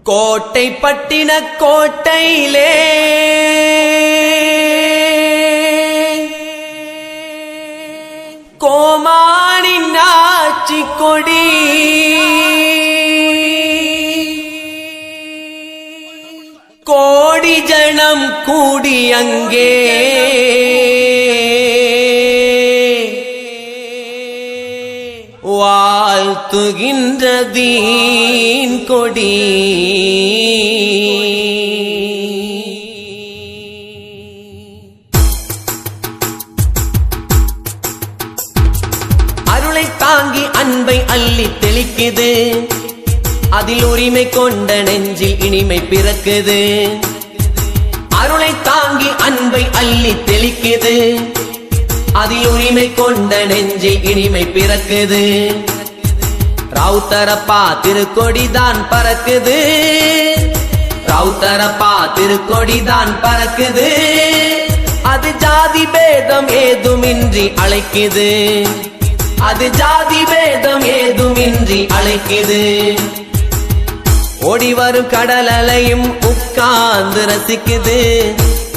கோட்டை பட்டின கோட்டையிலே கோமானின் ஆட்சி கொடி கோடி ஜனம் கூடி அங்கே வாழ்த்துகின்ற தீன் கொடி அருளை தாங்கி அன்பை அள்ளி தெளிக்குது அதில் உரிமை கொண்ட நெஞ்சில் இனிமை பிறக்குது அருளை தாங்கி அன்பை அள்ளி தெளிக்குது அதில் உரிமை கொண்ட நெஞ்சில் இனிமை பிறக்குது ரவுத்தரப்பா திருக்கொடிதான் பறக்குது ரவுத்தரப்பா திருக்கொடிதான் பறக்குது அது ஜாதி பேதம் ஏதுமின்றி அழைக்குது அது ஜாதி பேதம் ஏதுமின்றி அழைக்குது ஓடி வரும் கடல் அலையும் உட்கார்ந்து ரசிக்குது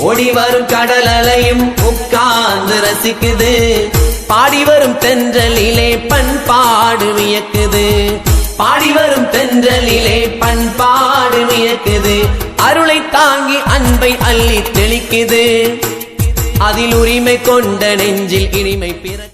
ஓடி வரும் கடல் அலையும் உட்கார்ந்து ரசிக்குது பாடி வரும் தென்றலிலே பண்பாடு வியக்குது பாடி வரும் தென்றலிலே பண்பாடு வியக்குது அருளை தாங்கி அன்பை அள்ளி தெளிக்குது அதில் உரிமை கொண்ட நெஞ்சில் இனிமை பிற